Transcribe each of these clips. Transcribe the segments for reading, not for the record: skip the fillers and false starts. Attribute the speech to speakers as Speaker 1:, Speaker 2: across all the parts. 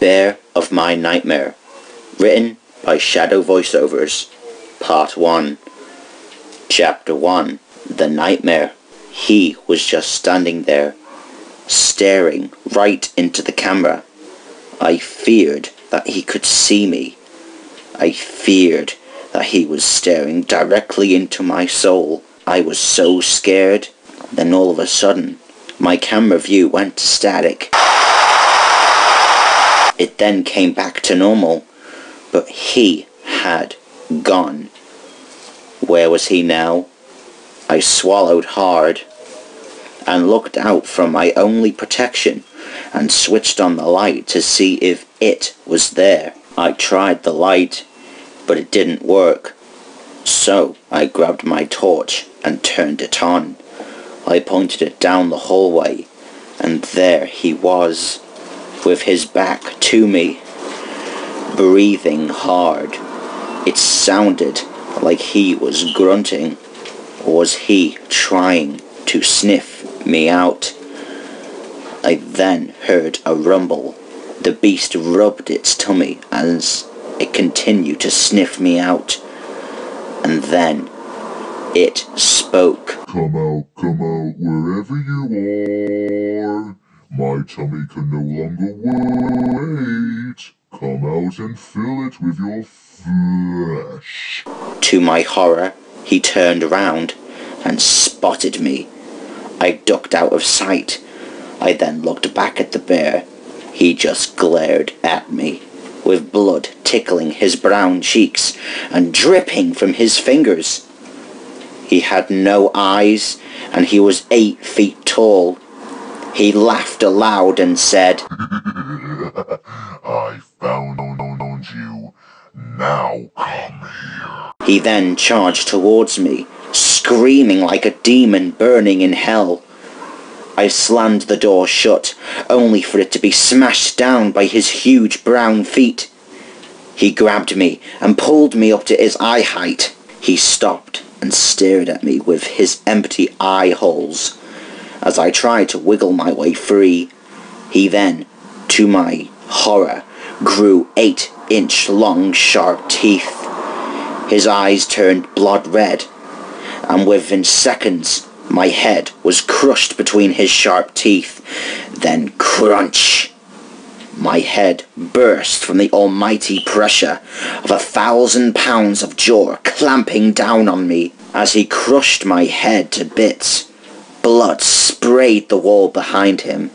Speaker 1: Bear of My Nightmare, written by Shadow Voiceovers, Part 1. Chapter 1. The Nightmare. He was just standing there, staring right into the camera. I feared that he could see me. I feared that he was staring directly into my soul. I was so scared. Then all of a sudden, my camera view went to static. It then came back to normal, but he had gone. Where was he now? I swallowed hard and looked out from my only protection and switched on the light to see if it was there. I tried the light, but it didn't work. So I grabbed my torch and turned it on. I pointed it down the hallway, and there he was, with his back to me, breathing hard. It sounded like he was grunting. Was he trying to sniff me out? I then heard a rumble. The beast rubbed its tummy as it continued to sniff me out. And then it spoke.
Speaker 2: Come out, wherever you are. My tummy can no longer wait. Come out and fill it with your flesh.
Speaker 1: To my horror, he turned around and spotted me. I ducked out of sight. I then looked back at the bear. He just glared at me, with blood tickling his brown cheeks and dripping from his fingers. He had no eyes, and he was 8 feet tall. He laughed aloud and said,
Speaker 2: I found you. Now come here.
Speaker 1: He then charged towards me, screaming like a demon burning in hell. I slammed the door shut, only for it to be smashed down by his huge brown feet. He grabbed me and pulled me up to his eye height. He stopped and stared at me with his empty eye holes. As I tried to wiggle my way free, he then, to my horror, grew 8-inch long sharp teeth. His eyes turned blood red, and within seconds my head was crushed between his sharp teeth. Then crunch! My head burst from the almighty pressure of 1,000 pounds of jaw clamping down on me. As he crushed my head to bits, blood sprayed the wall behind him,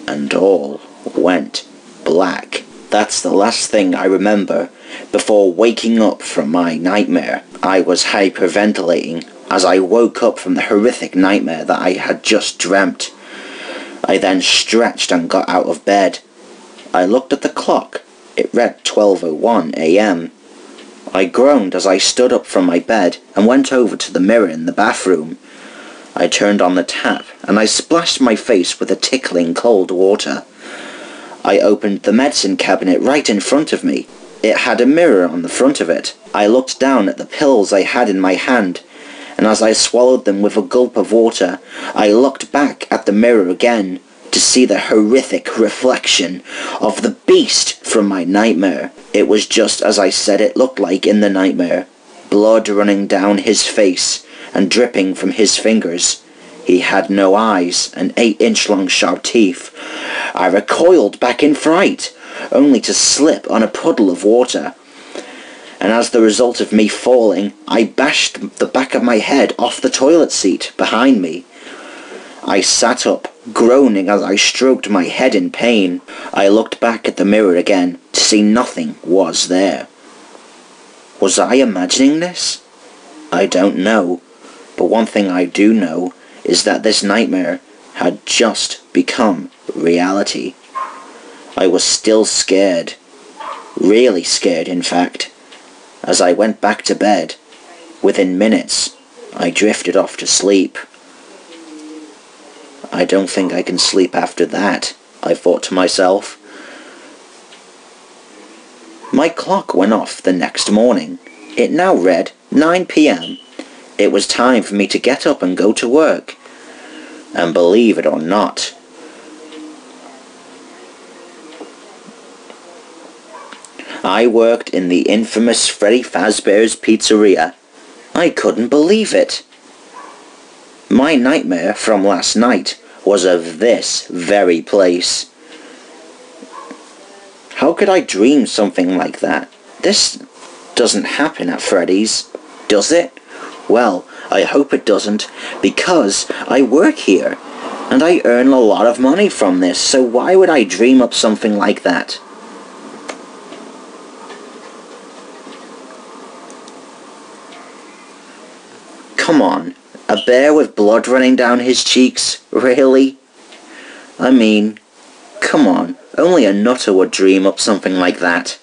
Speaker 1: and all went black. That's the last thing I remember before waking up from my nightmare. I was hyperventilating as I woke up from the horrific nightmare that I had just dreamt. I then stretched and got out of bed. I looked at the clock. It read 12:01 a.m. I groaned as I stood up from my bed and went over to the mirror in the bathroom. I turned on the tap and I splashed my face with the tickling cold water. I opened the medicine cabinet right in front of me. It had a mirror on the front of it. I looked down at the pills I had in my hand, and as I swallowed them with a gulp of water, I looked back at the mirror again to see the horrific reflection of the beast from my nightmare. It was just as I said it looked like in the nightmare. Blood running down his face and dripping from his fingers. He had no eyes and 8-inch long sharp teeth. I recoiled back in fright, only to slip on a puddle of water. And as the result of me falling, I bashed the back of my head off the toilet seat behind me. I sat up, groaning as I stroked my head in pain. I looked back at the mirror again to see nothing was there. Was I imagining this? I don't know, but one thing I do know is that this nightmare had just become reality. I was still scared, really scared in fact. As I went back to bed, within minutes, I drifted off to sleep. I don't think I can sleep after that, I thought to myself. My clock went off the next morning. It now read 9 p.m. It was time for me to get up and go to work. And believe it or not, I worked in the infamous Freddy Fazbear's Pizzeria. I couldn't believe it. My nightmare from last night was of this very place. How could I dream something like that? This doesn't happen at Freddy's, does it? Well, I hope it doesn't, because I work here, and I earn a lot of money from this, so why would I dream up something like that? Come on, a bear with blood running down his cheeks? Really? I mean, come on, only a nutter would dream up something like that.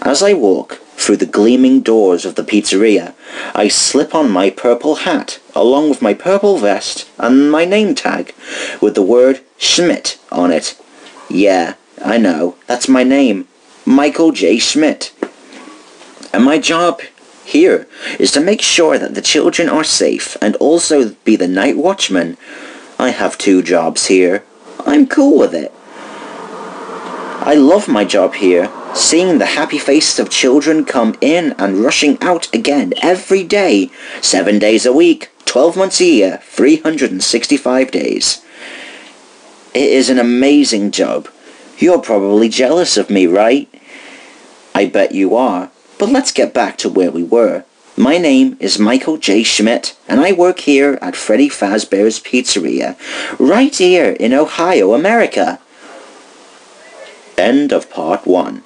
Speaker 1: As I walk through the gleaming doors of the pizzeria, I slip on my purple hat, along with my purple vest and my name tag, with the word Schmidt on it. Yeah, I know, that's my name, Michael J. Schmidt. And my job here is to make sure that the children are safe and also be the night watchman. I have 2 jobs here. I'm cool with it. I love my job here, seeing the happy faces of children come in and rushing out again every day, 7 days a week, 12 months a year, 365 days. It is an amazing job. You're probably jealous of me, right? I bet you are. But let's get back to where we were. My name is Michael J. Schmidt, and I work here at Freddy Fazbear's Pizzeria, right here in Ohio, America. End of part 1.